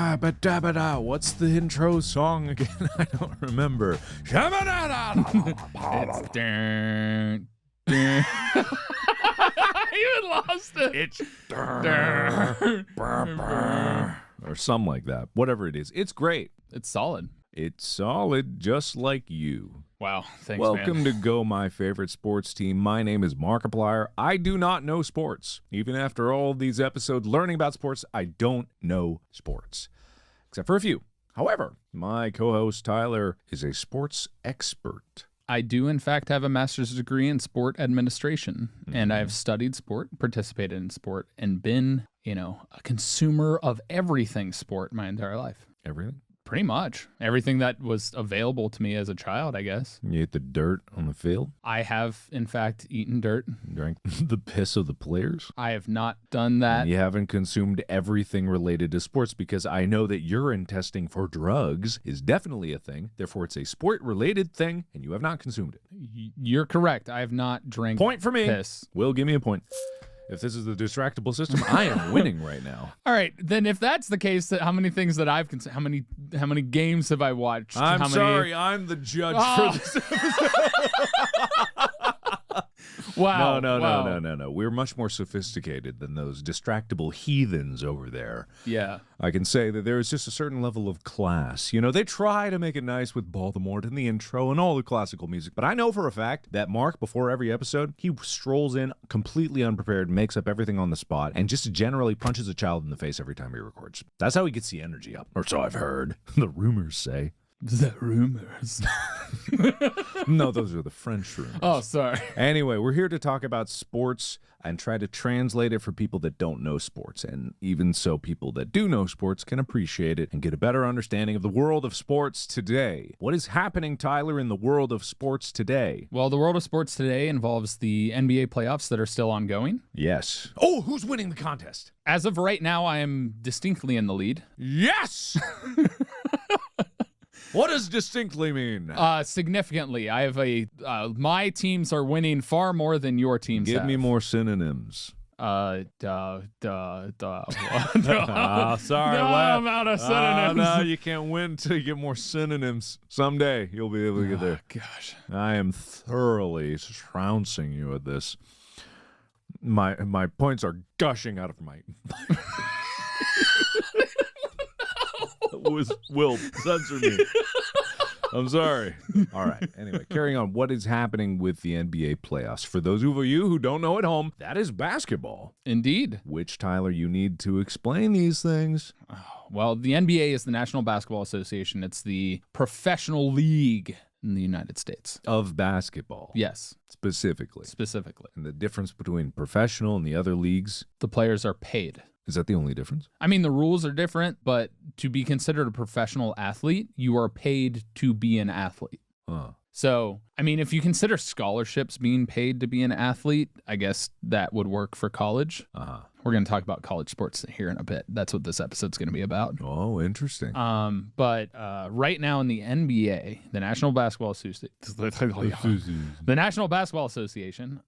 Shabba-dabba-da. What's the intro song again? I don't remember. Shabba-da-da. It's dun, dun. You had lost it. It's or something like that. Whatever it is. It's great. It's solid. It's solid, just like you. Wow. Thanks, Welcome man. to Go My Favorite Sports Team. My name is Markiplier. I do not know sports. Even after all these episodes learning about sports, I don't know sports. Except for a few. However, my co-host Tyler is a sports expert. I do, in fact, have a master's degree in sport administration, and I've studied sport, participated in sport, and been, a consumer of everything sport my entire life. Everything? Pretty much. Everything that was available to me as a child, I guess. You ate the dirt on the field? I have, in fact, eaten dirt. Drank the piss of the players? I have not done that. And you haven't consumed everything related to sports, because I know that urine testing for drugs is definitely a thing. Therefore, it's a sport-related thing, and you have not consumed it. You're correct. I have not drank Point for me. piss. Will, give me a point. If this is the distractible system, I am winning right now. All right, then if that's the case, how many things that I've consumed, how many games have I watched? I'm how many... sorry, I'm the judge for this episode. Wow. No. We're much more sophisticated than those distractible heathens over there. Yeah. I can say that there is just a certain level of class. They try to make it nice with Baltimore in the intro and all the classical music, but I know for a fact that Mark, before every episode, he strolls in completely unprepared, makes up everything on the spot, and just generally punches a child in the face every time he records. That's how he gets the energy up. Or so I've heard. The rumors say. The rumors. No, those are the French rumors. Oh, sorry. Anyway, we're here to talk about sports and try to translate it for people that don't know sports. And even so, people that do know sports can appreciate it and get a better understanding of the world of sports today. What is happening, Tyler, in the world of sports today? Well, the world of sports today involves the NBA playoffs that are still ongoing. Yes. Oh, who's winning the contest? As of right now, I am distinctly in the lead. Yes! What does distinctly mean? Significantly. I have my teams are winning far more than your teams Give have. me more synonyms. Sorry. Sorry, No, Lev. I'm out of synonyms. No, you can't win until you get more synonyms. Someday you'll be able to get there. Gosh. I am thoroughly trouncing you at this. My points are gushing out of my... Will censor me. I'm sorry. All right. Anyway, carrying on. What is happening with the NBA playoffs? For those of you who don't know at home, that is basketball. Indeed. Which, Tyler, you need to explain these things. Well, the NBA is the National Basketball Association. It's the professional league in the United States. Of basketball. Yes. Specifically. And the difference between professional and the other leagues? The players are paid. Is that the only difference? I mean, the rules are different, but to be considered a professional athlete, you are paid to be an athlete. So, I mean, if you consider scholarships being paid to be an athlete, I guess that would work for college. We're going to talk about college sports here in a bit. That's what this episode's going to be about. Oh, interesting. But right now in the NBA, the National Basketball Association,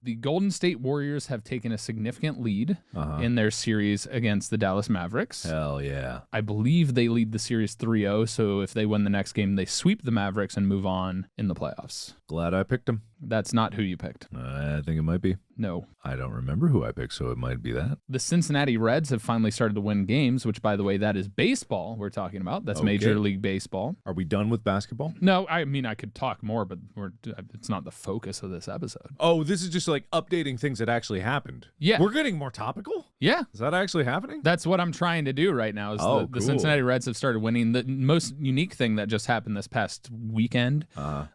the Golden State Warriors have taken a significant lead in their series against the Dallas Mavericks. Hell yeah. I believe they lead the series 3-0, so if they win the next game, they sweep the Mavericks and move on in the playoffs. Glad I picked them. That's not who you picked. I think it might be. No. I don't remember who I picked, so it might be that. The Cincinnati Reds have finally started to win games, which, by the way, that is baseball we're talking about. That's Major League Baseball. Are we done with basketball? No, I mean, I could talk more, but it's not the focus of this episode. Oh, this is just like updating things that actually happened. Yeah. We're getting more topical? Yeah. Is that actually happening? That's what I'm trying to do right now. Is the Cincinnati Reds have started winning. The most unique thing that just happened this past weekend,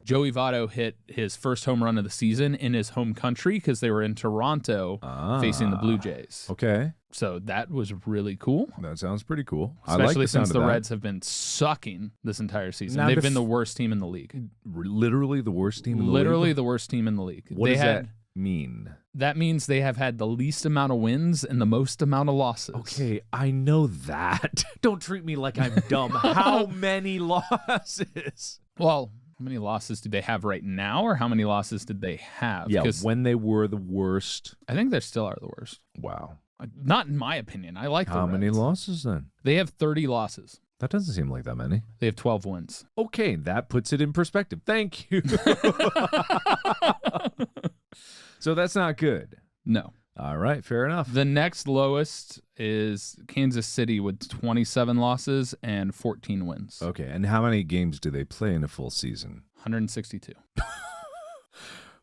Joey Votto hit his first home run of the season in his home country because they were in Toronto facing the Blue Jays. Okay. So that was really cool. That sounds pretty cool. Especially since the Reds have been sucking this entire season. They've been the worst team in the league. Literally the worst team in the league? Literally the worst team in the league. What does that mean? That means they have had the least amount of wins and the most amount of losses. Okay, I know that. Don't treat me like I'm dumb. How many losses? Well, how many losses do they have right now, or how many losses did they have? Yeah, when they were the worst. I think they still are the worst. Wow. Not in my opinion. I like the Reds. How many losses then? They have 30 losses. That doesn't seem like that many. They have 12 wins. Okay, that puts it in perspective. Thank you. So that's not good. No. All right, fair enough. The next lowest is Kansas City with 27 losses and 14 wins. Okay, and how many games do they play in a full season? 162.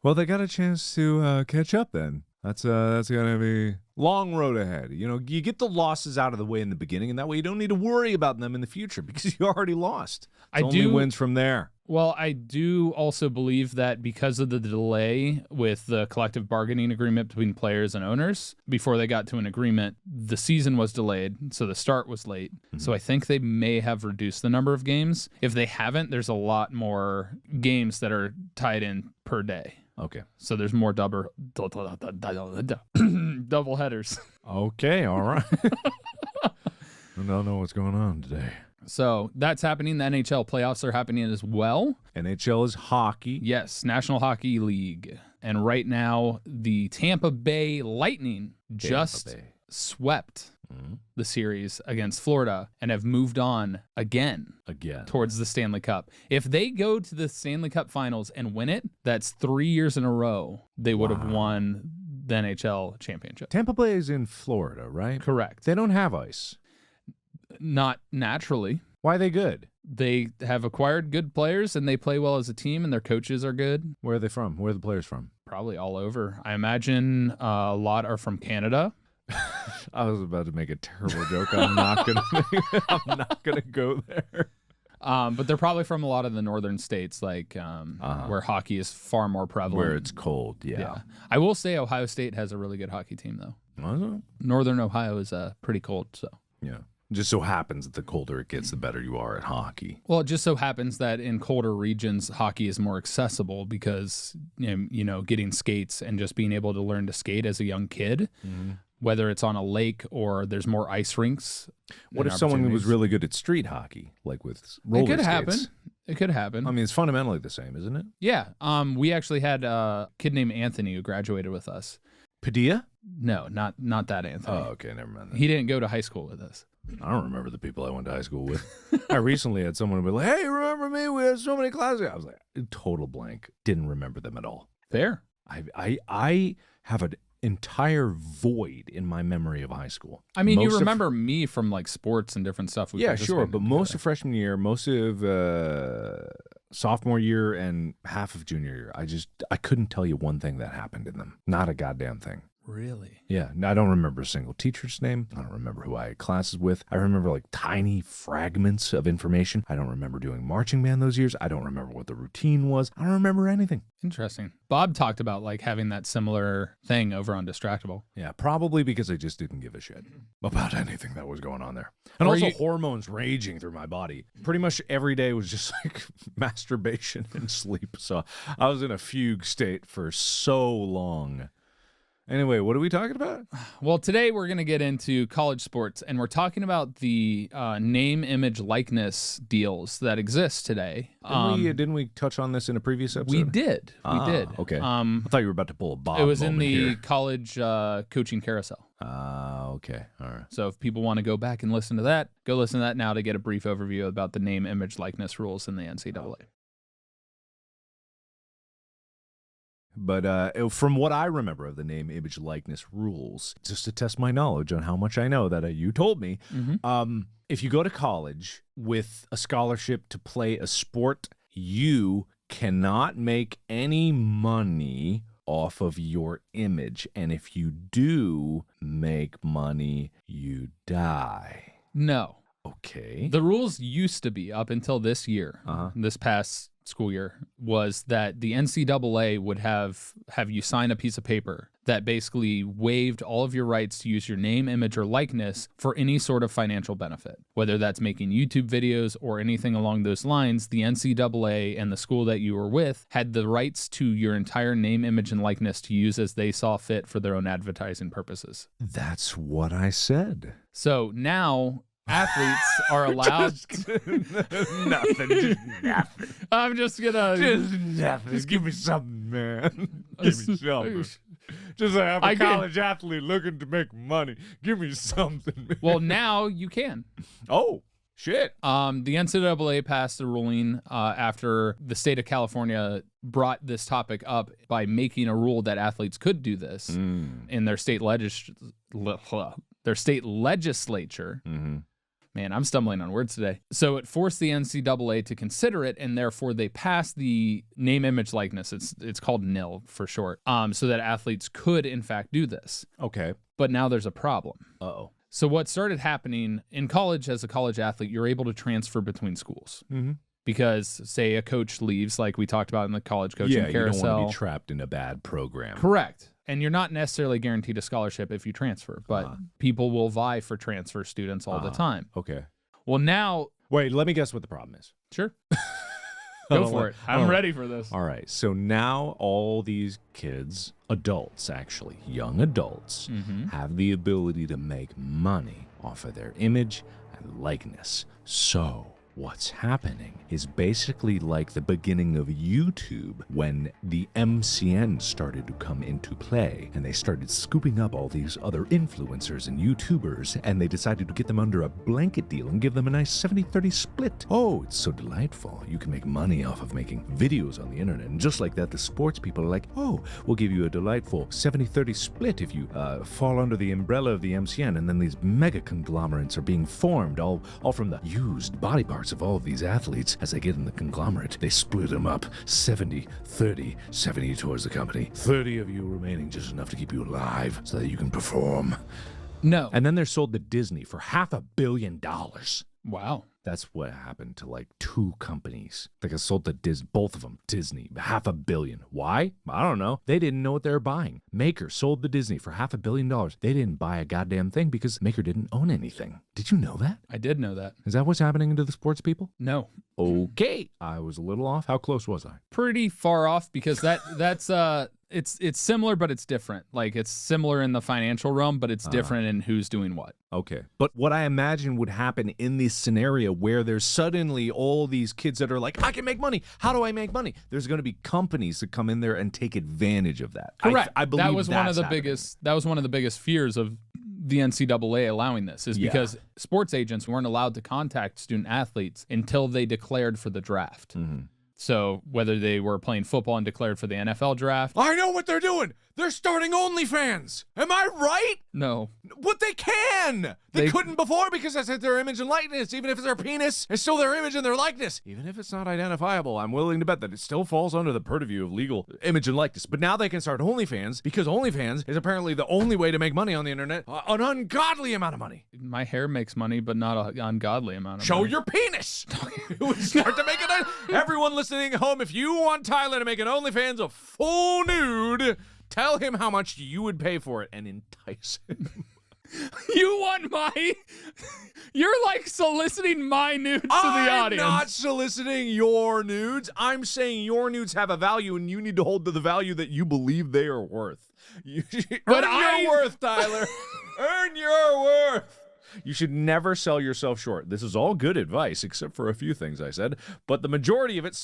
Well, they got a chance to catch up then. That's going to be long road ahead. You know, you get the losses out of the way in the beginning, and that way you don't need to worry about them in the future because you already lost. It's only wins from there. Well, I do also believe that because of the delay with the collective bargaining agreement between players and owners, before they got to an agreement, the season was delayed, so the start was late. Mm-hmm. So I think they may have reduced the number of games. If they haven't, there's a lot more games that are tied in per day. Okay. So there's more double headers. Okay, all right. I don't know what's going on today. So that's happening. The NHL playoffs are happening as well. NHL is hockey. Yes, National Hockey League. And right now, the Tampa Bay Lightning just swept the series against Florida and have moved on again towards the Stanley Cup. If they go to the Stanley Cup Finals and win it, that's 3 years in a row they would have won the NHL championship. Tampa Bay is in Florida, right? Correct. They don't have ice. Not naturally. Why are they good? They have acquired good players and they play well as a team and their coaches are good. Where are they from? Where are the players from? Probably all over. I imagine a lot are from Canada. I was about to make a terrible joke. I'm not gonna go there. But they're probably from a lot of the northern states, like where hockey is far more prevalent. Where it's cold, yeah. I will say Ohio State has a really good hockey team, though. Northern Ohio is pretty cold, so. Yeah. Just so happens that the colder it gets, the better you are at hockey. Well, it just so happens that in colder regions, hockey is more accessible because, you know, getting skates and just being able to learn to skate as a young kid, whether it's on a lake or there's more ice rinks. What if someone was really good at street hockey, like with roller skates? It could happen. It could happen. I mean, it's fundamentally the same, isn't it? Yeah. We actually had a kid named Anthony who graduated with us. Padilla? No, not that Anthony. Oh, okay, never mind. He didn't go to high school with us. I don't remember the people I went to high school with. I recently had someone be like, "Hey, remember me? We had so many classes." I was like, total blank. Didn't remember them at all. Fair. I have an entire void in my memory of high school. I mean, you remember me from like sports and different stuff. Yeah, sure. But most of freshman year, most of sophomore year, and half of junior year, I couldn't tell you one thing that happened in them. Not a goddamn thing. Really? Yeah. I don't remember a single teacher's name. I don't remember who I had classes with. I remember like tiny fragments of information. I don't remember doing marching band those years. I don't remember what the routine was. I don't remember anything. Interesting. Bob talked about like having that similar thing over on Distractable. Yeah, probably because I just didn't give a shit about anything that was going on there. And also hormones raging through my body. Pretty much every day was just like masturbation and sleep. So I was in a fugue state for so long. Anyway, what are we talking about? Well, today we're going to get into college sports, and we're talking about the name, image, likeness deals that exist today. Didn't we touch on this in a previous episode? We did. Okay. I thought you were about to pull a Bob. It was in the here. college coaching carousel. Okay. All right. So if people want to go back and listen to that, go listen to that now to get a brief overview about the name, image, likeness rules in the NCAA. But from what I remember of the name, image, likeness rules, just to test my knowledge on how much I know that you told me, if you go to college with a scholarship to play a sport, you cannot make any money off of your image. And if you do make money, you die. No. Okay. The rules used to be, up until this year, this past school year, was that the NCAA would have you sign a piece of paper that basically waived all of your rights to use your name, image, or likeness for any sort of financial benefit. Whether that's making YouTube videos or anything along those lines, the NCAA and the school that you were with had the rights to your entire name, image, and likeness to use as they saw fit for their own advertising purposes. That's what I said. So now athletes are allowed nothing. I'm just gonna nothing. Just give me something, man. Give me something. Just have a college athlete looking to make money. Give me something, man. Well, now you can. Oh, Shit. The NCAA passed a ruling after the state of California brought this topic up by making a rule that athletes could do this in their state legislature. Mm-hmm. Man, I'm stumbling on words today. So it forced the NCAA to consider it, and therefore they passed the name, image, likeness. It's called NIL for short. So that athletes could in fact do this. Okay. But now there's a problem. Uh-oh. So what started happening in college, as a college athlete, you're able to transfer between schools. Mm-hmm. Because, say, a coach leaves, like we talked about in the college coaching carousel. Yeah, you don't want to be trapped in a bad program. Correct. And you're not necessarily guaranteed a scholarship if you transfer, but people will vie for transfer students all the time. Okay. Well, now... Wait, let me guess what the problem is. Sure. Go for it. I'm ready for this. All right. So now all these kids, adults actually, young adults, have the ability to make money off of their image and likeness. So what's happening is basically like the beginning of YouTube when the MCN started to come into play and they started scooping up all these other influencers and YouTubers and they decided to get them under a blanket deal and give them a nice 70-30 split. Oh, it's so delightful. You can make money off of making videos on the internet. And just like that, the sports people are like, oh, we'll give you a delightful 70-30 split if you fall under the umbrella of the MCN. And then these mega conglomerates are being formed all from the used body parts of all of these athletes. As they get in the conglomerate, they split them up 70-30, 70 towards the company, 30 of you remaining, just enough to keep you alive so that you can perform. No. And then they're sold to Disney for $500 million. Wow. That's what happened to like 2 companies. They got sold to both of them, Disney, $500 million. Why? I don't know. They didn't know what they were buying. Maker sold to Disney for $500 million. They didn't buy a goddamn thing because Maker didn't own anything. Did you know that? I did know that. Is that what's happening to the sports people? No. Okay. I was a little off. How close was I? Pretty far off because that's it's similar, but it's different. Like it's similar in the financial realm, but it's different in who's doing what. Okay. But what I imagine would happen in this scenario where there's suddenly all these kids that are like, I can make money. How do I make money? There's going to be companies that come in there and take advantage of that. Correct. I believe that was one of the happening. biggest. That was one of the biggest fears of the NCAA allowing this is because sports agents weren't allowed to contact student athletes until they declared for the draft. Mm-hmm. So whether they were playing football and declared for the NFL draft. I know what they're doing. They're starting OnlyFans. Am I right? No. But they can. They couldn't before because that's their image and likeness. Even if it's their penis, it's still their image and their likeness. Even if it's not identifiable, I'm willing to bet that it still falls under the purview of legal image and likeness. But now they can start OnlyFans because OnlyFans is apparently the only way to make money on the internet. An ungodly amount of money. My hair makes money, but not an ungodly amount of money. Show your penis. It would start to make it. Everyone listening at home, if you want Tyler to make an OnlyFans a full nude, tell him how much you would pay for it and entice him. You want you're like soliciting my nudes to the audience. I'm not soliciting your nudes. I'm saying your nudes have a value and you need to hold to the value that you believe they are worth. Earn your worth, Tyler. Earn your worth. You should never sell yourself short. This is all good advice, except for a few things I said. But the majority of it,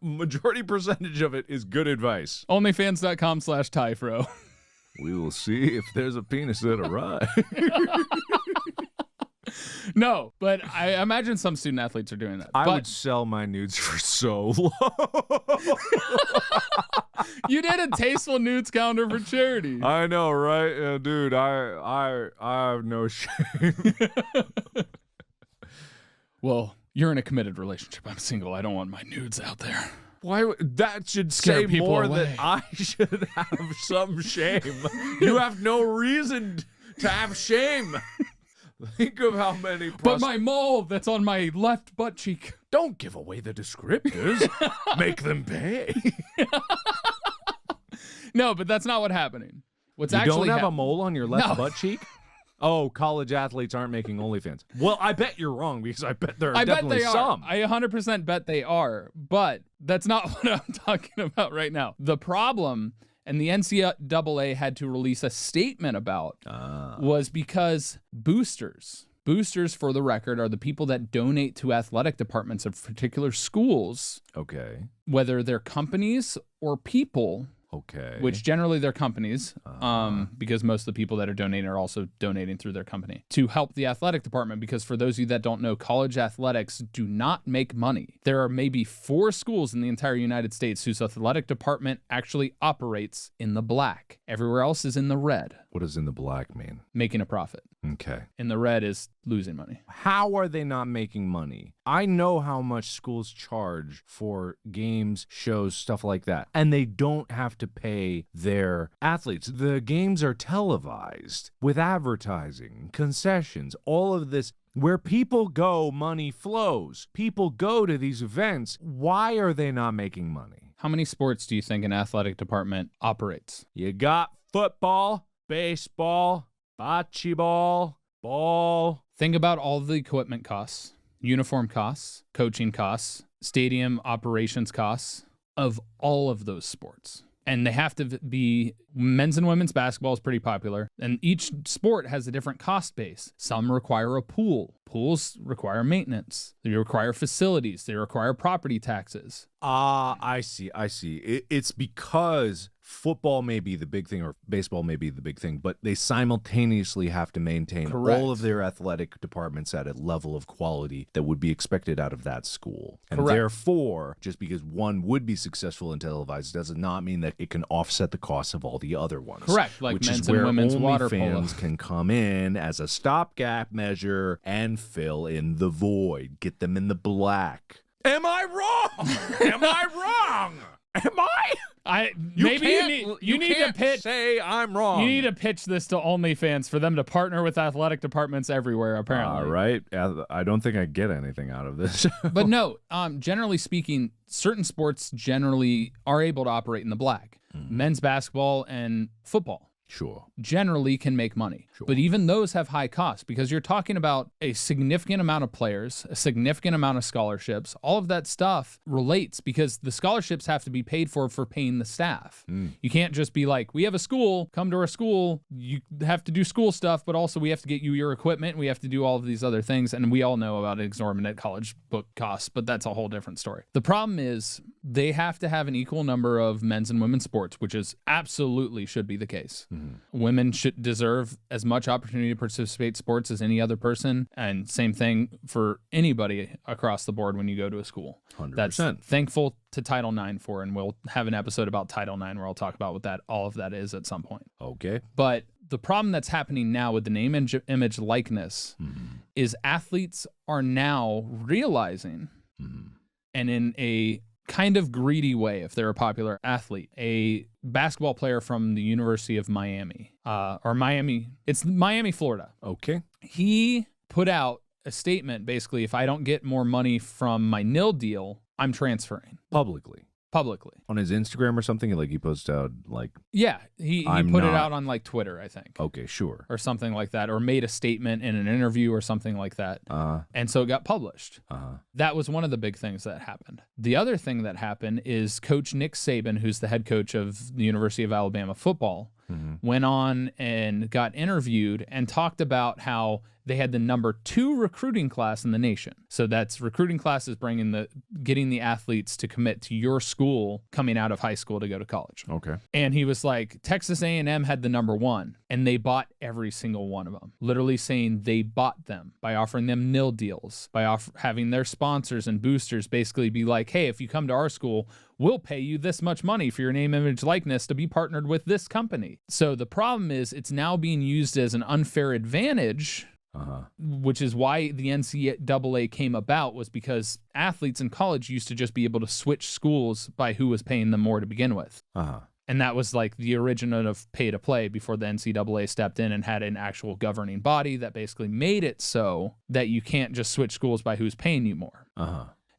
majority percentage of it is good advice. Onlyfans.com/Tyfro. We will see if there's a penis that arrives. No, but I imagine some student athletes are doing that. I would sell my nudes for so low. You did a tasteful nudes calendar for charity. I know, right? Dude, I have no shame. Well, you're in a committed relationship. I'm single. I don't want my nudes out there. Why? That should Scare say people more away. that I should have some shame. You have no reason to have shame. Think of how many. But my mole that's on my left butt cheek. Don't give away the descriptors. Make them pay. No, but that's not what's happening. You don't have a mole on your left butt cheek? Oh, college athletes aren't making OnlyFans. Well, I bet you're wrong because I bet there are definitely some. I 100% bet they are, but that's not what I'm talking about right now. The problem, and the NCAA had to release a statement about, was because boosters, for the record, are the people that donate to athletic departments of particular schools. Okay. Whether they're companies or people Okay. which generally they're companies, because most of the people that are donating are also donating through their company, to help the athletic department. Because for those of you that don't know, college athletics do not make money. There are maybe 4 schools in the entire United States whose athletic department actually operates in the black. Everywhere else is in the red. What does in the black mean? Making a profit. Okay. In the red is losing money. How are they not making money? I know how much schools charge for games, shows, stuff like that, and they don't have to pay their athletes. The games are televised with advertising, concessions, all of this. Where people go, money flows. People go to these events. Why are they not making money? How many sports do you think an athletic department operates? You got football, baseball, bocce ball, ball. Think about all the equipment costs, uniform costs, coaching costs, stadium operations costs of all of those sports. And they have to be, men's and women's basketball is pretty popular. And each sport has a different cost base. Some require a pool. Pools require maintenance. They require facilities. They require property taxes. I see. It's because football may be the big thing or baseball may be the big thing, but they simultaneously have to maintain all of their athletic departments at a level of quality that would be expected out of that school. And therefore, just because one would be successful in televised does not mean that it can offset the costs of all the other ones. Correct, like men's and women's water polo. Fans can come in as a stopgap measure and fill in the void, get them in the black. Am I wrong? Am I wrong? Am I? You need to pitch. Say I'm wrong. You need to pitch this to OnlyFans for them to partner with athletic departments everywhere. Apparently, all right. I don't think I get anything out of this. But no, generally speaking, certain sports generally are able to operate in the black. Men's basketball and football. Sure. Generally can make money. Sure. But even those have high costs because you're talking about a significant amount of players, a significant amount of scholarships. All of that stuff relates because the scholarships have to be paid for paying the staff. You can't just be like, we have a school, come to our school. You have to do school stuff, but also we have to get you your equipment. We have to do all of these other things. And we all know about exorbitant college book costs, but that's a whole different story. The problem is they have to have an equal number of men's and women's sports, which is absolutely should be the case. Women should deserve as much opportunity to participate in sports as any other person. And same thing for anybody across the board when you go to a school. 100%. That's thankful to Title IX for, and we'll have an episode about Title IX where I'll talk about what all of that is at some point. Okay. But the problem that's happening now with the name, image, likeness is athletes are now realizing, and in a kind of greedy way, if they're a popular athlete, a basketball player from the University of Miami, it's Miami, Florida. Okay. He put out a statement, basically, if I don't get more money from my NIL deal, I'm transferring. Publicly. On his Instagram or something, like he posted out Yeah, he put it out on like Twitter, I think. Okay, sure. Or something like that, or made a statement in an interview or something like that. And so it got published. That was one of the big things that happened. The other thing that happened is Coach Nick Saban, who's the head coach of the University of Alabama football, went on and got interviewed and talked about how they had the number 2 recruiting class in the nation. So that's recruiting classes getting the athletes to commit to your school coming out of high school to go to college. Okay. And he was like, Texas A&M had the number 1, and they bought every single one of them. Literally saying they bought them by offering them NIL deals, by having their sponsors and boosters basically be like, hey, if you come to our school, we'll pay you this much money for your name, image, likeness to be partnered with this company. So the problem is it's now being used as an unfair advantage, which is why the NCAA came about, was because athletes in college used to just be able to switch schools by who was paying them more to begin with. And that was like the origin of pay to play before the NCAA stepped in and had an actual governing body that basically made it so that you can't just switch schools by who's paying you more.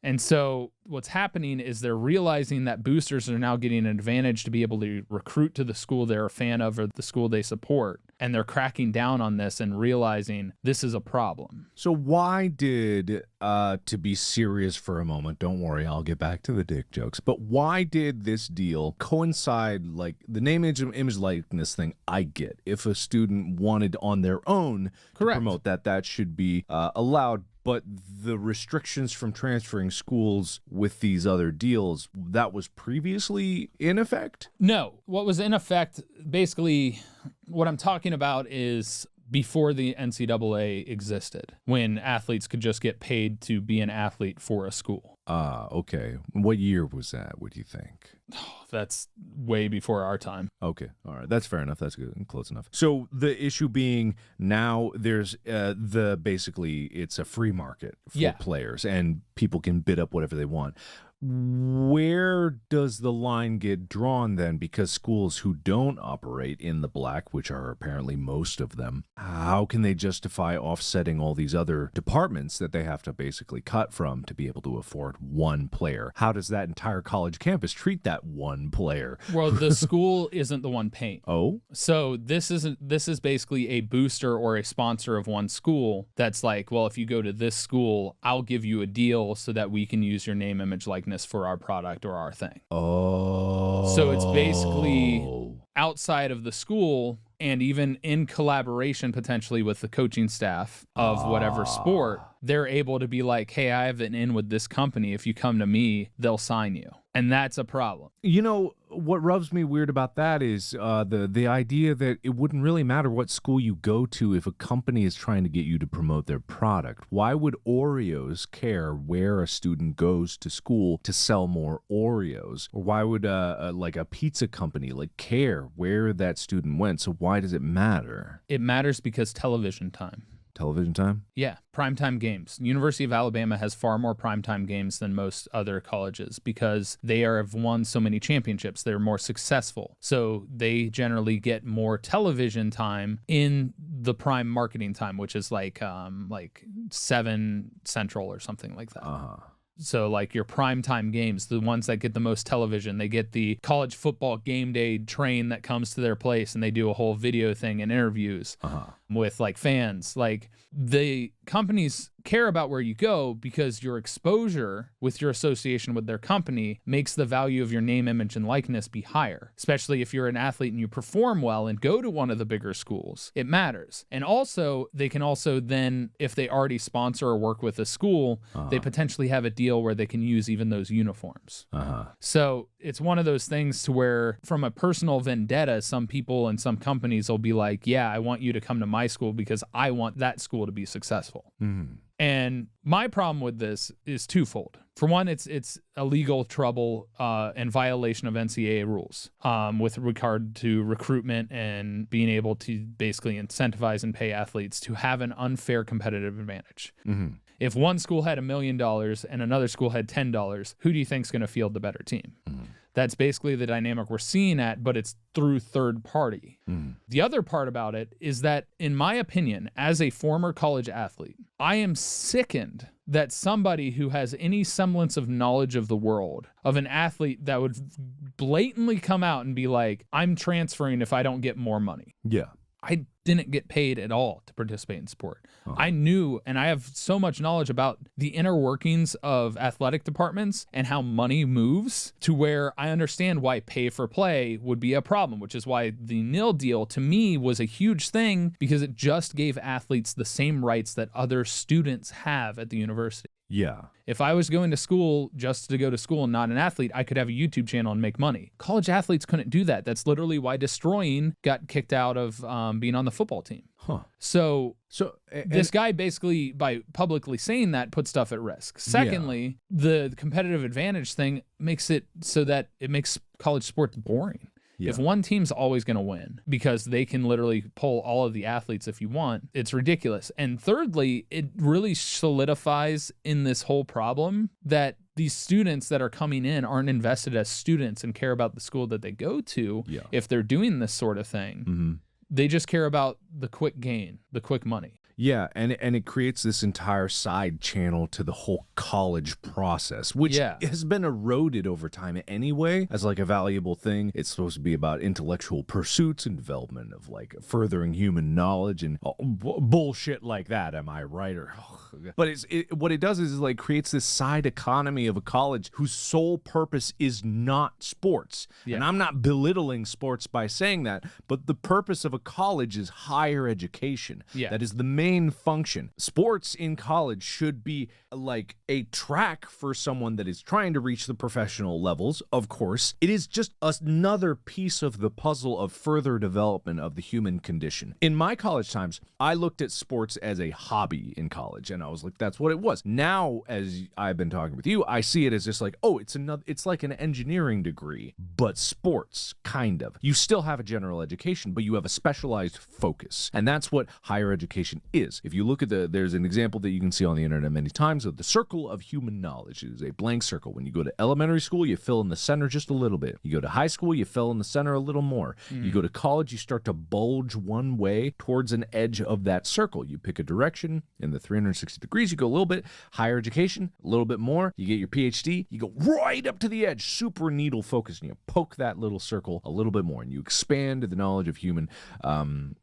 And so what's happening is they're realizing that boosters are now getting an advantage to be able to recruit to the school they're a fan of or the school they support. And they're cracking down on this and realizing this is a problem. So why did, to be serious for a moment, don't worry, I'll get back to the dick jokes, but why did this deal coincide, like the name, image likeness thing, I get. If a student wanted on their own to promote that should be allowed but the restrictions from transferring schools with these other deals, that was previously in effect? No. What was in effect, basically, what I'm talking about is before the NCAA existed, when athletes could just get paid to be an athlete for a school. Okay. What year was that, would you think? That's way before our time. Okay. All right. That's fair enough. That's good and close enough. So the issue being now there's basically it's a free market for players and people can bid up whatever they want. Where does the line get drawn then? Because schools who don't operate in the black, which are apparently most of them, how can they justify offsetting all these other departments that they have to basically cut from to be able to afford one player? How does that entire college campus treat that one player? Well, the school isn't the one paying. Oh? So this is basically a booster or a sponsor of one school that's like, well, if you go to this school, I'll give you a deal so that we can use your name, image, likeness for our product or our thing. Oh. So it's basically outside of the school and even in collaboration potentially with the coaching staff of whatever sport, they're able to be like, hey, I have an in with this company. If you come to me, they'll sign you. And that's a problem. You know, what rubs me weird about that is the idea that it wouldn't really matter what school you go to if a company is trying to get you to promote their product. Why would Oreos care where a student goes to school to sell more Oreos? Or why would like a pizza company care where that student went? So why does it matter? It matters because television time. Television time? Yeah, primetime games. University of Alabama has far more primetime games than most other colleges because they have won so many championships. They're more successful. So they generally get more television time in the prime marketing time, which is like 7 Central or something like that. So like your primetime games, the ones that get the most television, they get the college football game day train that comes to their place and they do a whole video thing and interviews with like fans. Like the companies care about where you go because your exposure with your association with their company makes the value of your name, image, and likeness be higher, especially if you're an athlete and you perform well and go to one of the bigger schools. It matters. And also, they can also then, if they already sponsor or work with a school, they potentially have a deal where they can use even those uniforms. So it's one of those things to where from a personal vendetta, some people and some companies will be like, yeah, I want you to come to my school because I want that school to be successful. And my problem with this is twofold. For one, it's a legal trouble and violation of NCAA rules with regard to recruitment and being able to basically incentivize and pay athletes to have an unfair competitive advantage. If one school had $1 million and another school had $10, who do you think is going to field the better team? That's basically the dynamic we're seeing but it's through third party. The other part about it is that, in my opinion, as a former college athlete, I am sickened that somebody who has any semblance of knowledge of the world, of an athlete that would blatantly come out and be like, I'm transferring if I don't get more money. Yeah. I didn't get paid at all to participate in sport. I knew, and I have so much knowledge about the inner workings of athletic departments and how money moves to where I understand why pay for play would be a problem, which is why the NIL deal to me was a huge thing because it just gave athletes the same rights that other students have at the university. Yeah. If I was going to school just to go to school and not an athlete, I could have a YouTube channel and make money. College athletes couldn't do that. That's literally why Destroying got kicked out of being on the football team. So this guy basically, by publicly saying that, put stuff at risk. Secondly, the competitive advantage thing makes it so that it makes college sports boring. Yeah. If one team's always going to win because they can literally pull all of the athletes if you want, it's ridiculous. And thirdly, it really solidifies in this whole problem that these students that are coming in aren't invested as students and care about the school that they go to if they're doing this sort of thing. They just care about the quick gain, the quick money. Yeah, and it creates this entire side channel to the whole college process, which has been eroded over time anyway as like a valuable thing. It's supposed to be about intellectual pursuits and development of like furthering human knowledge and bullshit like that. Am I right? But what it does is like creates this side economy of a college whose sole purpose is not sports. And I'm not belittling sports by saying that, but the purpose of a college is higher education. That is the main main function. Sports in college should be like a track for someone that is trying to reach the professional levels, of course. It is just another piece of the puzzle of further development of the human condition. In my college times, I looked at sports as a hobby in college, and I was like, that's what it was. Now, as I've been talking with you, I see it as just like, oh, it's like an engineering degree, but sports, kind of. You still have a general education, but you have a specialized focus. And that's what higher education is. If you look at there's an example that you can see on the internet many times of the circle of human knowledge. It is a blank circle. When you go to elementary school, you fill in the center just a little bit. You go to high school, you fill in the center a little more. You go to college, you start to bulge one way towards an edge of that circle. You pick a direction in the 360 degrees, you go a little bit. Higher education, a little bit more. You get your PhD, you go right up to the edge, super needle focus, and you poke that little circle a little bit more, and you expand the knowledge of human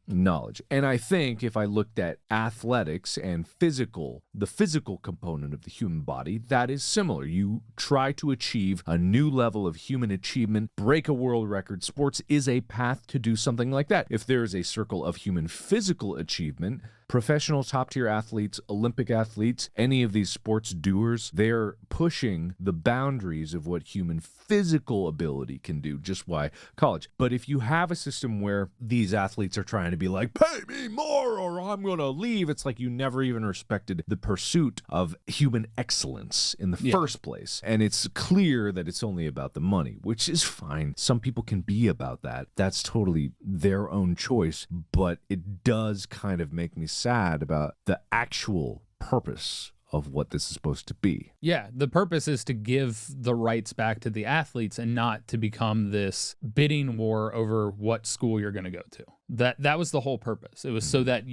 knowledge. And I think if I looked at athletics and the physical component of the human body, that is similar. You try to achieve a new level of human achievement, break a world record. Sports is a path to do something like that. If there is a circle of human physical achievement, professional top-tier athletes, Olympic athletes, any of these sports doers, they're pushing the boundaries of what human physical ability can do, just why college. But if you have a system where these athletes are trying to be like, pay me more or I'm going to leave, it's like you never even respected the pursuit of human excellence in the first place. And it's clear that it's only about the money, which is fine. Some people can be about that. That's totally their own choice. But it does kind of make me sad about the actual purpose of what this is supposed to be. Yeah, the purpose is to give the rights back to the athletes and not to become this bidding war over what school you're going to go to. That was the whole purpose. It was so that,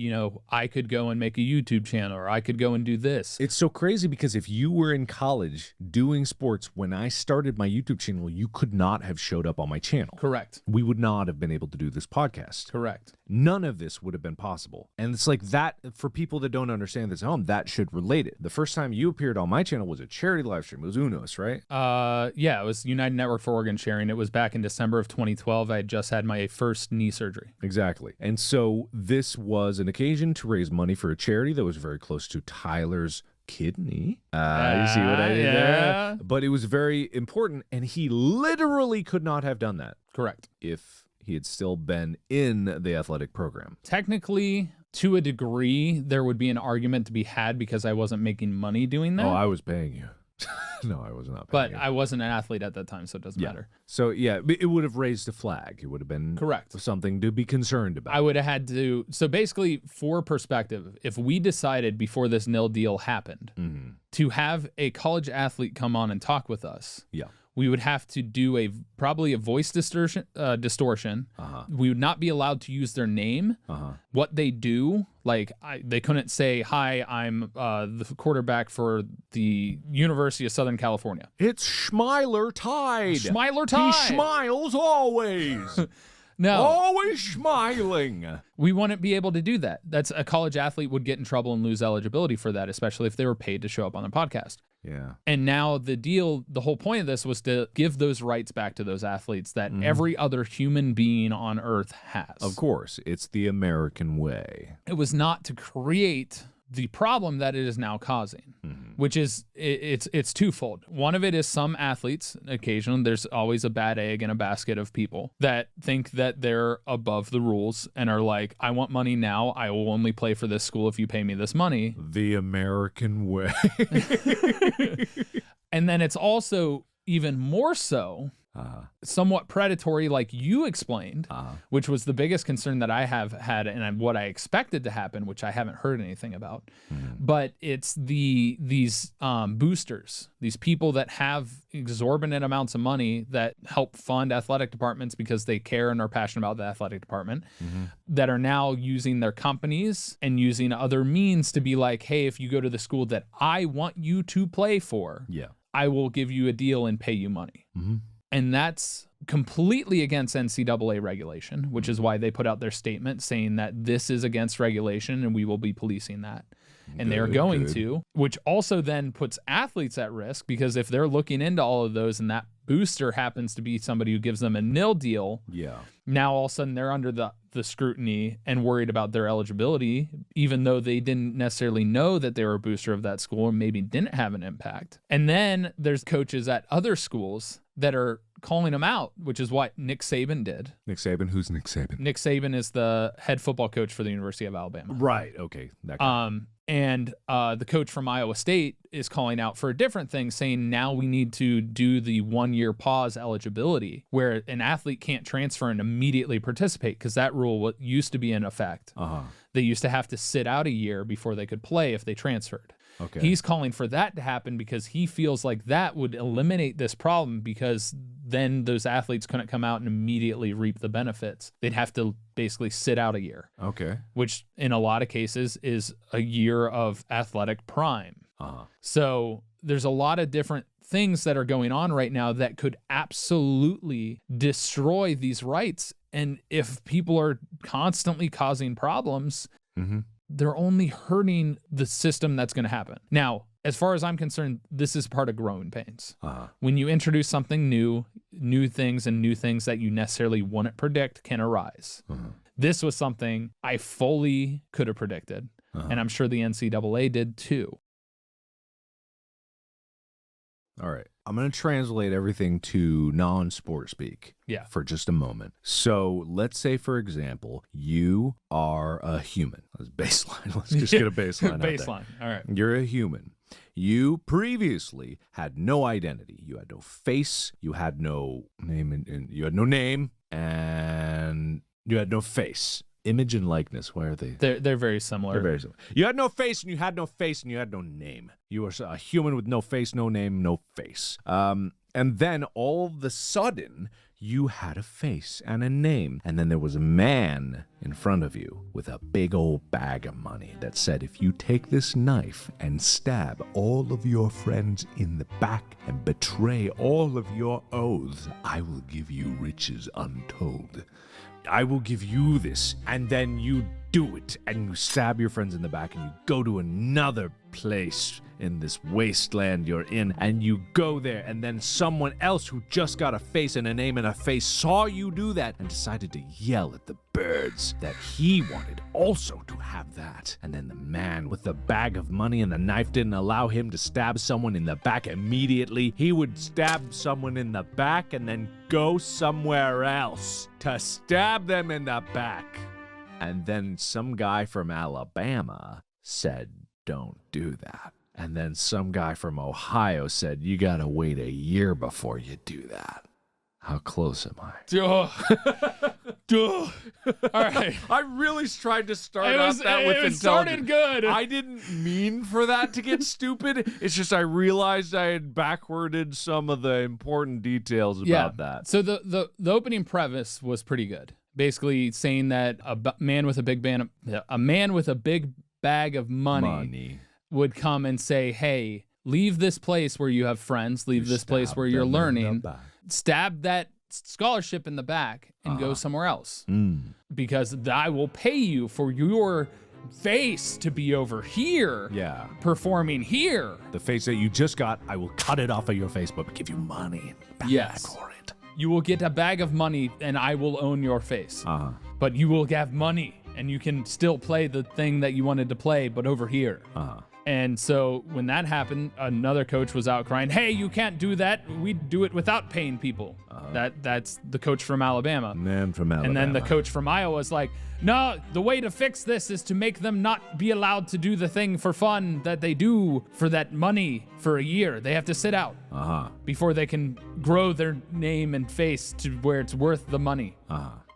I could go and make a YouTube channel, or I could go and do this. It's so crazy because if you were in college doing sports when I started my YouTube channel, you could not have showed up on my channel. Correct. We would not have been able to do this podcast. Correct. None of this would have been possible. And it's like that, for people that don't understand this at home, that should relate it. The first time you appeared on my channel was a charity live stream. It was UNOS, right? Yeah, it was United Network for Organ Sharing. It was back in December of 2012. I had just had my first knee surgery. Exactly. And so this was an occasion to raise money for a charity that was very close to Tyler's kidney. You see what I did there? But it was very important, and he literally could not have done that. Correct. If he had still been in the athletic program. Technically, to a degree, there would be an argument to be had because I wasn't making money doing that. Oh, I was paying you. No, I was not paying But you. I wasn't an athlete at that time, so it doesn't matter. So, yeah, it would have raised a flag. It would have been correct. Something to be concerned about. I would have had to. So basically, for perspective, if we decided before this NIL deal happened to have a college athlete come on and talk with us, we would have to do probably a voice distortion. We would not be allowed to use their name. What they do, like they couldn't say, "Hi, I'm the quarterback for the University of Southern California." It's Schmiler Tide. Schmiler Tide. He smiles always. No. Always smiling. We wouldn't be able to do that. That's a college athlete would get in trouble and lose eligibility for that, especially if they were paid to show up on the podcast. Yeah. And now the whole point of this was to give those rights back to those athletes that every other human being on earth has. Of course, it's the American way. It was not to create the problem that it is now causing, which is it's twofold. One of it is some athletes, occasionally there's always a bad egg in a basket of people that think that they're above the rules and are like, I want money now. I will only play for this school if you pay me this money. The American way. And then it's also even more so somewhat predatory, like you explained, which was the biggest concern that I have had and what I expected to happen, which I haven't heard anything about. But it's these boosters, these people that have exorbitant amounts of money that help fund athletic departments because they care and are passionate about the athletic department, that are now using their companies and using other means to be like, hey, if you go to the school that I want you to play for, I will give you a deal and pay you money. And that's completely against NCAA regulation, which is why they put out their statement saying that this is against regulation and we will be policing that. And they're going to, which also then puts athletes at risk because if they're looking into all of those and that booster happens to be somebody who gives them a NIL deal, now all of a sudden they're under the scrutiny and worried about their eligibility, even though they didn't necessarily know that they were a booster of that school and maybe didn't have an impact. And then there's coaches at other schools that are calling them out, which is what Nick Saban did. Nick Saban? Who's Nick Saban? Nick Saban is the head football coach for the University of Alabama. Right. Okay. That guy. And the coach from Iowa State is calling out for a different thing, saying now we need to do the 1-year pause eligibility where an athlete can't transfer and immediately participate because that rule used to be in effect. They used to have to sit out a year before they could play if they transferred. Okay. He's calling for that to happen because he feels like that would eliminate this problem because then those athletes couldn't come out and immediately reap the benefits. They'd have to basically sit out a year. Okay. Which in a lot of cases is a year of athletic prime. So there's a lot of different things that are going on right now that could absolutely destroy these rights. And if people are constantly causing problems, they're only hurting the system that's going to happen. Now, as far as I'm concerned, this is part of growing pains. When you introduce something new things that you necessarily wouldn't predict can arise. This was something I fully could have predicted, and I'm sure the NCAA did too. All right. I'm going to translate everything to non-sport speak for just a moment. So let's say, for example, you are a human. That's baseline. Let's just get a baseline out there. Baseline. All right. You're a human. You previously had no identity. You had no face. You had no name. And you had no name. And you had no face. Image and likeness, where are they? They're very similar. They're very similar. You had no face, and you had no face, and you had no name. You were a human with no face, no name, no face. And then all of a sudden, you had a face and a name. And then there was a man in front of you with a big old bag of money that said, if you take this knife and stab all of your friends in the back and betray all of your oaths, I will give you riches untold. I will give you this, and then you do it, and you stab your friends in the back, and you go to another place in this wasteland you're in, and you go there, and then someone else who just got a face and a name and a face saw you do that and decided to yell at the birds that he wanted also to have that. And then the man with the bag of money and the knife didn't allow him to stab someone in the back immediately. He would stab someone in the back and then go somewhere else to stab them in the back. And then some guy from Alabama said, don't do that. And then some guy from Ohio said, you gotta wait a year before you do that. How close am I? All right. I really tried to start off that with intelligence. It started good. I didn't mean for that to get stupid. It's just I realized I had backwarded some of the important details about that. So the opening premise was pretty good. Basically saying that a man with a big bag of money would come and say, hey, leave this place where you have friends, leave this place where you're learning, stab that scholarship in the back and go somewhere else. Because I will pay you for your face to be over here, performing here. The face that you just got, I will cut it off of your face, but give you money back for it. You will get a bag of money and I will own your face. But you will have money and you can still play the thing that you wanted to play, but over here. And so when that happened, another coach was out crying, hey, you can't do that. We do it without paying people. That's the coach from Alabama. Man from Alabama. And then the coach from Iowa was like, no, the way to fix this is to make them not be allowed to do the thing for fun that they do for that money for a year. They have to sit out before they can grow their name and face to where it's worth the money.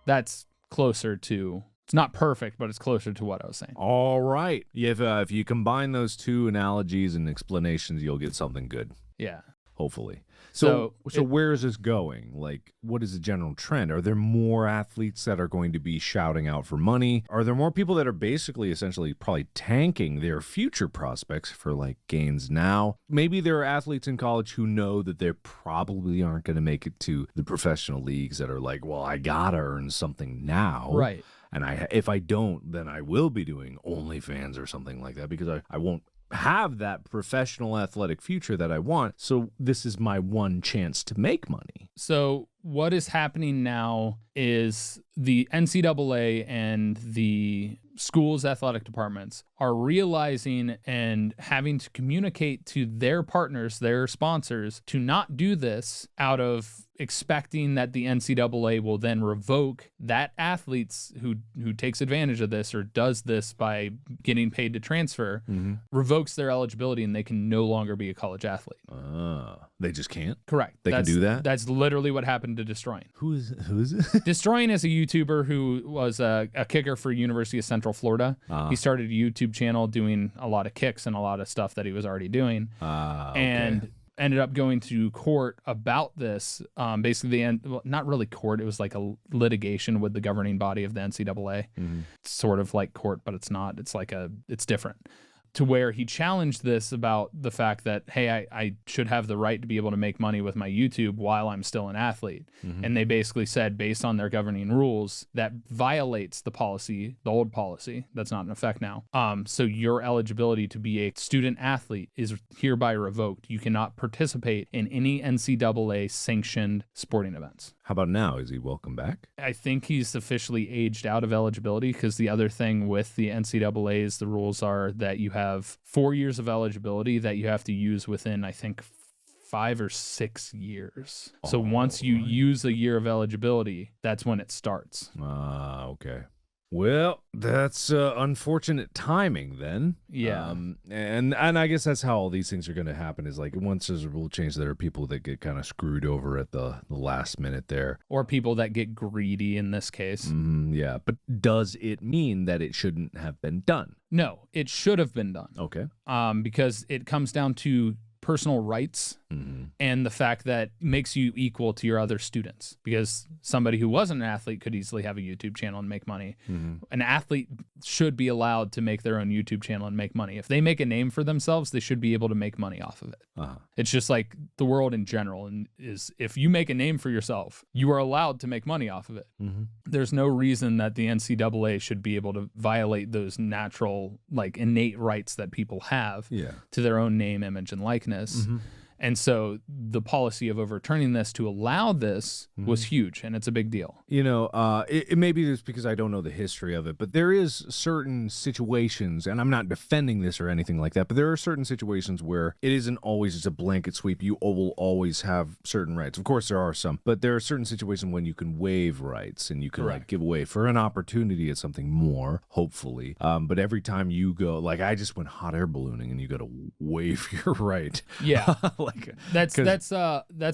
That's closer to... It's not perfect, but it's closer to what I was saying. All right. If you combine those two analogies and explanations, you'll get something good. Yeah. Hopefully. So where is this going? Like, what is the general trend? Are there more athletes that are going to be shouting out for money? Are there more people that are basically essentially probably tanking their future prospects for like gains now? Maybe there are athletes in college who know that they probably aren't going to make it to the professional leagues that are like, well, I got to earn something now. Right. And if I don't, then I will be doing OnlyFans or something like that because I won't have that professional athletic future that I want. So this is my one chance to make money. So what is happening now is the NCAA and the schools' athletic departments are realizing and having to communicate to their partners, their sponsors, to not do this out of expecting that the NCAA will then revoke that athletes who takes advantage of this or does this by getting paid to transfer, revokes their eligibility and they can no longer be a college athlete. They just can't? Correct. They can do that? That's literally what happened to Destroying. Who is it? Destroying is a YouTuber who was a kicker for University of Central Florida. He started a YouTube channel doing a lot of kicks and a lot of stuff that he was already doing. And ended up going to court about this. Basically, not really court. It was like a litigation with the governing body of the NCAA. It's sort of like court, but it's not. It's different. To where he challenged this about the fact that, hey, I should have the right to be able to make money with my YouTube while I'm still an athlete. And they basically said, based on their governing rules, that violates the policy, the old policy that's not in effect now. So your eligibility to be a student athlete is hereby revoked. You cannot participate in any NCAA sanctioned sporting events. How about now? Is he welcome back? I think he's officially aged out of eligibility, because the other thing with the NCAA is the rules are that you have 4 years of eligibility that you have to use within, I think, 5 or 6 years. So once you use a year of eligibility, that's when it starts. Okay. Well, that's unfortunate timing then. Yeah. And I guess that's how all these things are going to happen, is like once there's a rule change, there are people that get kind of screwed over at the last minute there. Or people that get greedy in this case. Yeah. But does it mean that it shouldn't have been done? No, it should have been done. Okay. Because it comes down to personal rights and the fact that makes you equal to your other students, because somebody who wasn't an athlete could easily have a YouTube channel and make money. An athlete should be allowed to make their own YouTube channel and make money. If they make a name for themselves, they should be able to make money off of it. It's just like the world in general, and is if you make a name for yourself, you are allowed to make money off of it. There's no reason that the NCAA should be able to violate those natural, like innate rights that people have to their own name, image, and likeness. And so the policy of overturning this to allow this was huge, and it's a big deal. You know, it may be just because I don't know the history of it, but there is certain situations, and I'm not defending this or anything like that, but there are certain situations where it isn't always just a blanket sweep. You will always have certain rights. Of course, there are some, but there are certain situations when you can waive rights and you can like give away for an opportunity at something more, hopefully. But every time you go, like I just went hot air ballooning, and you got to waive your right. Yeah. That's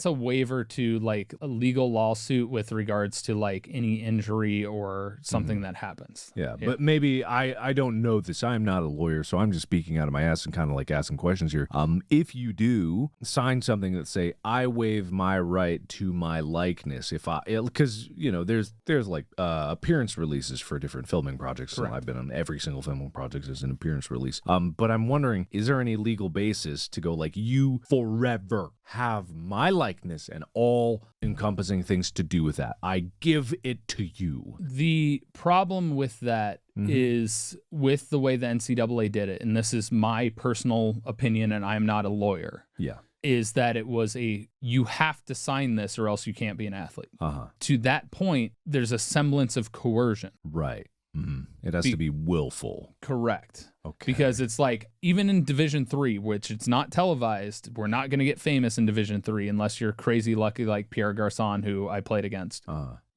a waiver to like a legal lawsuit with regards to like any injury or something that happens. Yeah, but maybe I don't know this. I'm not a lawyer, so I'm just speaking out of my ass and kind of like asking questions here. If you do sign something that say I waive my right to my likeness, because you know there's like appearance releases for different filming projects. So I've been on every single filming project as an appearance release. But I'm wondering, is there any legal basis to go like you forever have my likeness and all encompassing things to do with that? I give it to you. The problem with that is with the way the NCAA did it, and this is my personal opinion, and I'm not a lawyer. Is that it was you have to sign this or else you can't be an athlete. To that point, there's a semblance of coercion. Right. It has to be willful. Correct. Okay. Because it's like, even in Division 3, which it's not televised, we're not going to get famous in Division 3 unless you're crazy lucky like Pierre Garçon, who I played against.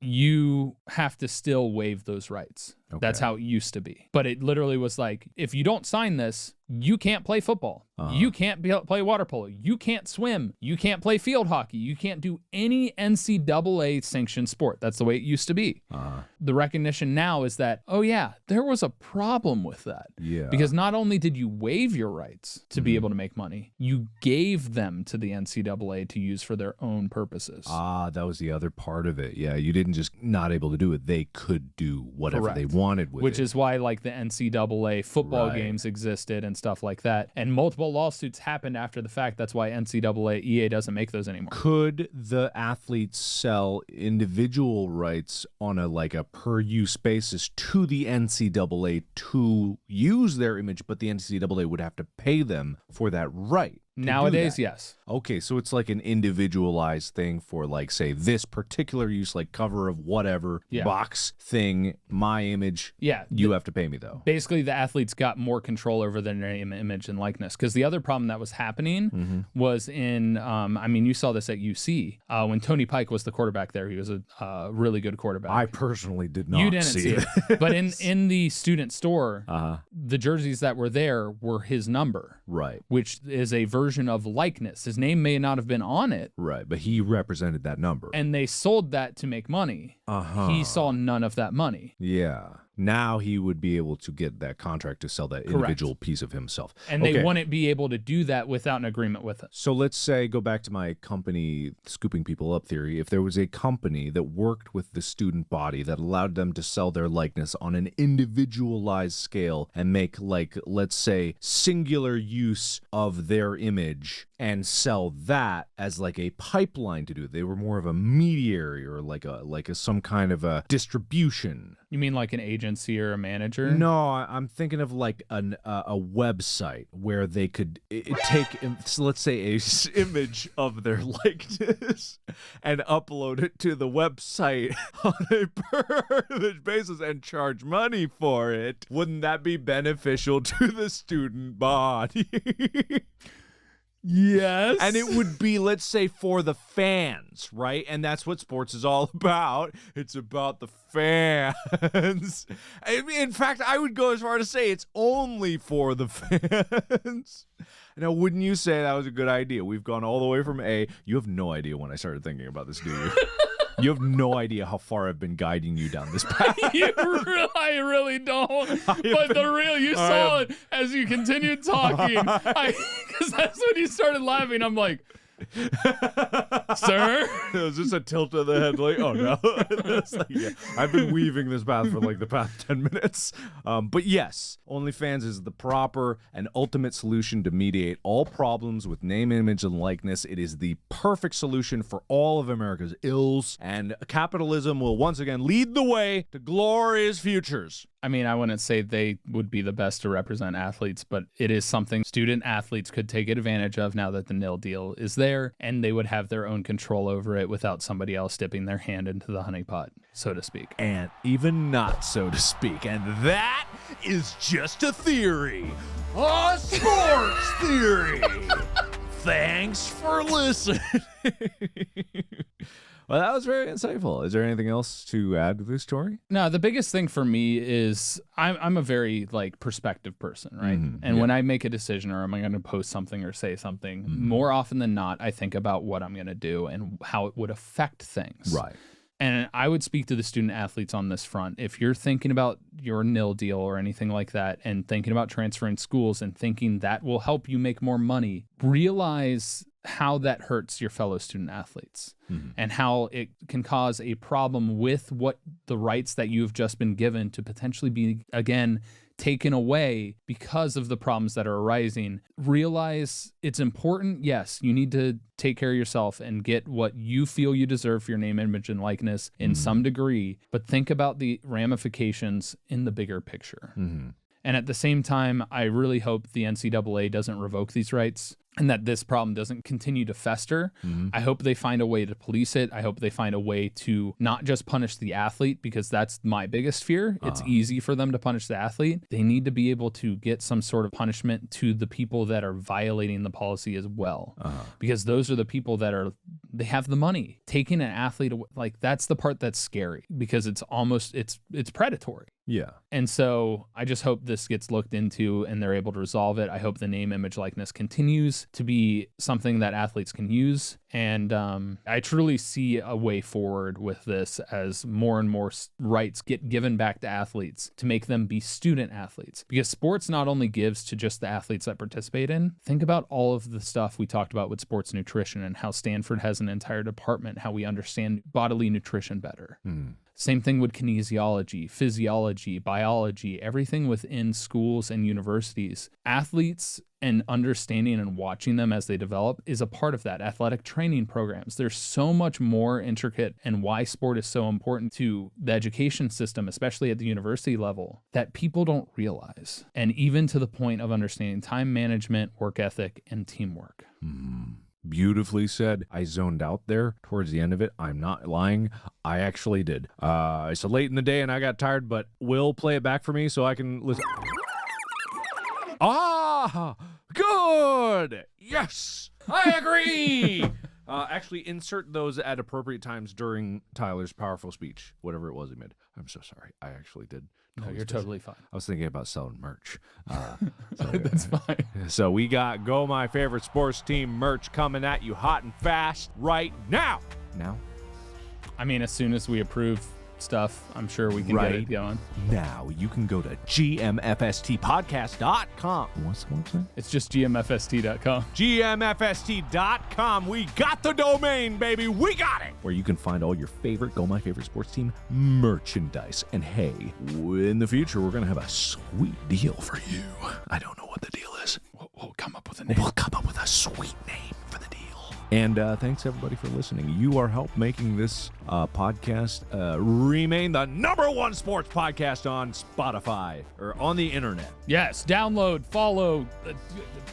You have to still waive those rights. That's how it used to be. But it literally was like, if you don't sign this, you can't play football. You can't play water polo. You can't swim. You can't play field hockey. You can't do any NCAA sanctioned sport. That's the way it used to be. The recognition now is that, oh yeah, there was a problem with that. Because not only did you waive your rights to be able to make money, you gave them to the NCAA to use for their own purposes. That was the other part of it. Yeah, you didn't just not able to do it. They could do whatever they wanted. wanted with which it. is why like the NCAA football Right. games existed and stuff like that. And multiple lawsuits happened after the fact. That's why NCAA EA doesn't make those anymore. Could the athletes sell individual rights on a per use basis to the NCAA to use their image, but the NCAA would have to pay them for that right? Nowadays, yes. Okay, so it's like an individualized thing for say this particular use, like cover of whatever box thing, my image. Yeah. You have to pay me though. Basically, the athletes got more control over their name, image, and likeness. Because the other problem that was happening was in, you saw this at UC when Tony Pike was the quarterback there. He was a really good quarterback. I personally did not. You didn't see it, but in the student store, the jerseys that were there were his number, right? Which is a version of likeness. His name may not have been on it, right? But he represented that number, and they sold that to make money. He saw none of that money. Yeah. Now he would be able to get that contract to sell that individual piece of himself. And they wouldn't be able to do that without an agreement with it. So let's say, go back to my company scooping people up theory. If there was a company that worked with the student body that allowed them to sell their likeness on an individualized scale and make let's say singular use of their image and sell that as a pipeline to do it. They were more of a mediary or some kind of a distribution. You mean like an agency or a manager? No, I'm thinking of a website where they could take, let's say, a image of their likeness and upload it to the website on a per image basis and charge money for it. Wouldn't that be beneficial to the student body? Yes. And it would be, let's say, for the fans, right? And that's what sports is all about. It's about the fans. In fact, I would go as far to say it's only for the fans. Now, wouldn't you say that was a good idea? We've gone all the way from A. You have no idea when I started thinking about this, do you? You have no idia how far I've been guiding you down this path. I really don't. You saw it as you continued talking. Because that's when you started laughing. I'm like, sir? Was this a tilt of the head? Oh, no. I've been weaving this path for the past 10 minutes. But yes, OnlyFans is the proper and ultimate solution to mediate all problems with name, image, and likeness. It is the perfect solution for all of America's ills, and capitalism will once again lead the way to glorious futures. I wouldn't say they would be the best to represent athletes, but it is something student athletes could take advantage of now that the NIL deal is there, and they would have their own control over it without somebody else dipping their hand into the honeypot, so to speak. And even not so to speak. And that is just a theory. A sports theory. Thanks for listening. Well, that was very insightful. Is there anything else to add to this story? No, the biggest thing for me is I'm a very perspective person, right? And when I make a decision or am I going to post something or say something, more often than not, I think about what I'm going to do and how it would affect things. Right. And I would speak to the student athletes on this front. If you're thinking about your NIL deal or anything like that and thinking about transferring schools and thinking that will help you make more money, realize how that hurts your fellow student athletes and how it can cause a problem with what the rights that you've just been given to potentially be, again, taken away because of the problems that are arising. Realize it's important. Yes, you need to take care of yourself and get what you feel you deserve for your name, image, and likeness in some degree, but think about the ramifications in the bigger picture. And at the same time, I really hope the NCAA doesn't revoke these rights and that this problem doesn't continue to fester. I hope they find a way to police it. I hope they find a way to not just punish the athlete, because that's my biggest fear. It's easy for them to punish the athlete. They need to be able to get some sort of punishment to the people that are violating the policy as well, because those are the people that they have the money. Taking an athlete away, that's the part that's scary, because it's predatory. Yeah. And so I just hope this gets looked into and they're able to resolve it. I hope the name, image, likeness continues to be something that athletes can use. And I truly see a way forward with this as more and more rights get given back to athletes to make them be student athletes. Because sports not only gives to just the athletes that participate in, think about all of the stuff we talked about with sports nutrition and how Stanford has an entire department, how we understand bodily nutrition better. Same thing with kinesiology, physiology, biology, everything within schools and universities. Athletes and understanding and watching them as they develop is a part of that. Athletic training programs. There's so much more intricate, and why sport is so important to the education system, especially at the university level, that people don't realize. And even to the point of understanding time management, work ethic, and teamwork. Beautifully said. I zoned out there towards the end of it. I'm not lying. I actually did. It's late in the day and I got tired, but Will play it back for me so I can listen. Ah, good. Yes, I agree. Actually, insert those at appropriate times during Tyler's powerful speech, whatever it was he made. I'm so sorry. I actually did. No, you're totally fine. I was thinking about selling merch. That's fine. So we got Go My Favorite Sports Team merch coming at you hot and fast right now. Now? I mean, as soon as we approve stuff, I'm sure we can get it going. Now you can go to GMFSTpodcast.com. What's the website? It's just GMFST.com. GMFST.com. We got the domain, baby. We got it. Where you can find all your favorite Go My Favorite Sports Team merchandise. And hey, in the future, we're going to have a sweet deal for you. I don't know what the deal is. We'll come up with a name. We'll come up with a sweet name for the deal. And thanks, everybody, for listening. You are help making this podcast remain the #1 sports podcast on Spotify or on the internet. Yes, download, follow,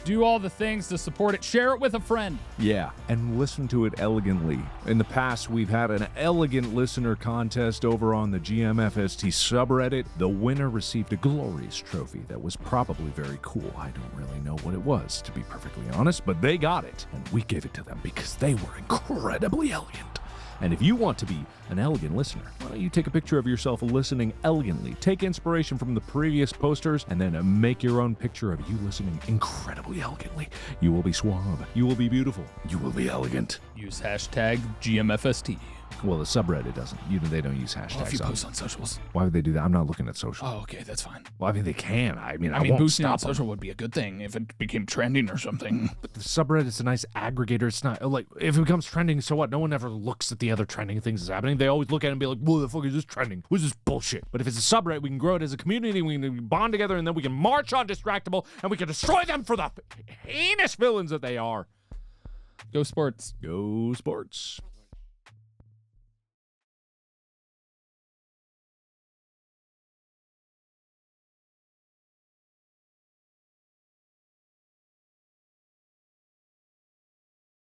do all the things to support it. Share it with a friend. Yeah, and listen to it elegantly. In the past, we've had an elegant listener contest over on the GMFST subreddit. The winner received a glorious trophy that was probably very cool. I don't really know what it was, to be perfectly honest, but they got it, and we gave it to them because they were incredibly elegant. And if you want to be an elegant listener, why don't you take a picture of yourself listening elegantly, take inspiration from the previous posters, and then make your own picture of you listening incredibly elegantly. You will be suave. You will be beautiful. You will be elegant. Use hashtag GMFST. Well, the subreddit doesn't. They don't use hashtags. Well, if you post on socials. Why would they do that? I'm not looking at social. Oh, okay, that's fine. Well, I mean, they can. I mean, I won't boosting stop on them. social would be a good thing if it became trending or something. But the subreddit's a nice aggregator. It's not like if it becomes trending, so what? No one ever looks at the other trending things that's happening. They always look at it and be like, "What the fuck is this trending? What's this bullshit?" But if it's a subreddit, we can grow it as a community. We can bond together, and then we can march on Distractable, and we can destroy them for the heinous villains that they are. Go sports. Go sports.